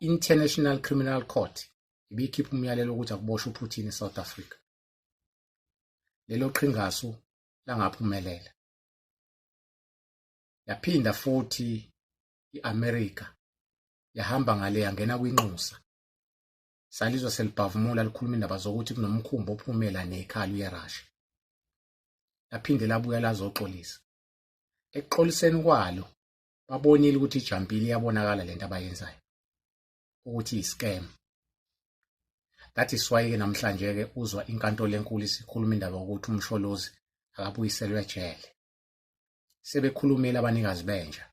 i-International Criminal Court ibikhipha umyalelo ukuthi akuboshwe uPutin eSouth Africa. Lelo qhingasu langaphumelela. Yaphinda futhi iAmerica yahamba ngale yangena kwinxusa. Salizwa selibhavumula likhuluma indaba zokuthi kunomkhumbi ophumela nekhaya yeRussia. Laphinde labuya lazoxolisa. Ekuxoliseni kwalo babonile ukuthi ijampile iyabonakala lento abayenzayo ukuthi i-scam. That is why ke namhlanje ke uzwa inkantolo enkulu isikhuluma indaba ukuthi umsholozi akabuyiselwe ejele. Sebekhulumile abanikazi benja.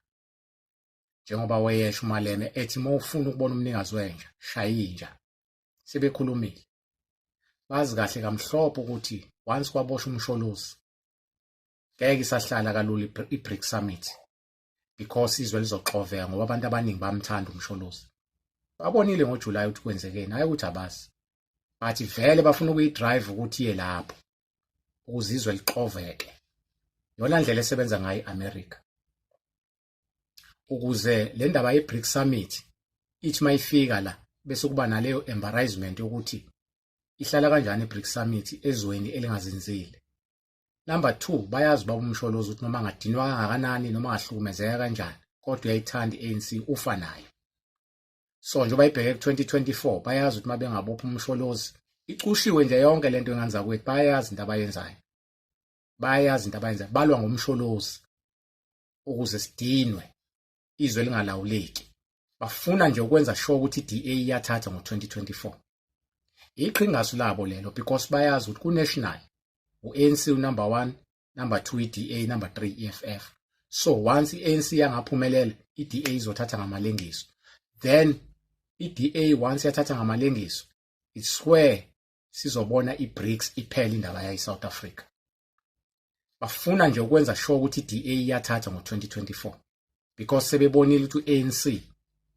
Njengoba wayesho uMaleme ethi mawufuna ukubona umnikazi wenja shaya inja. Sebekhulumile. Bazi kahle kamhlophe ukuthi once kwaboshwa umsholozi ngeke isahlala kalula i-brics summit because izwe lizoxoveka ngoba abantu abaningi bamthanda umsholozi. Babonile ngoJuly ukuthi kwenzekeni hayi ukuthi abazi. Bathi vele bafuna ukuyidrive ukuthi iye lapho ukuze izwe lixoveke. Yona ndlela esebenza ngayo iAmerica. Ukuze le ndaba ye-brics summit ithi mayifika la bese kuba naleyo embarrassment yokuthi ihlala kanjani i-brics summit ezweni elingazinzile. Number 2, bayazi baba umsholozi ukuthi noma ngadinwa kangakanani noma ngahlukumezeka kanjani kodwa uyayithanda iANC ufa nayo. So njengoba ibheke ku-2024 bayazi ukuthi mabengabopha umsholozi icushiwe nje yonke lento enganza kwethu bayazi into abayenzayo. Bayazi into abayenzayo balwa ngomsholozi ukuze sidinwe izwe lingalawuleki. Bafuna nje ukwenza sure ukuthi iDA iyathatha ngo-2024. Iqhingasu labo lelo because bayazi ukuthi ku-national u-ANC number 1, number 2 iDA, number 3 EFF. So once i-ANC yangaphumelela iDA izothatha ngamalengiso. Then iDA once yathatha ngamalengiso it's where sizobona iBRICS iphela indaba yayi South Africa. Bafuna nje ukwenza sure ukuthi iDA iyathatha ngo-2024 because sebebonile ukuthi uANC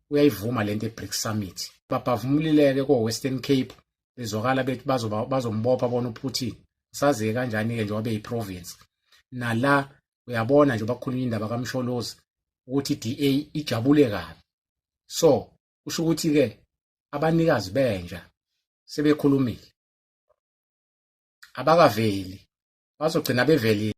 uyayivuma lento eBRICS summit. Babavumulileke ko-Western Cape bezokala bethi bazombopha bona uPutin. Sazi kanjani ke njengoba beyiprovince. Nala uyabona nje bakhuluma indaba kaMsholozi ukuthi iDA ijabule kabi. So usho ukuthi ke abanikazi benja sebekhulumile. Abakaveli bazogcina beveli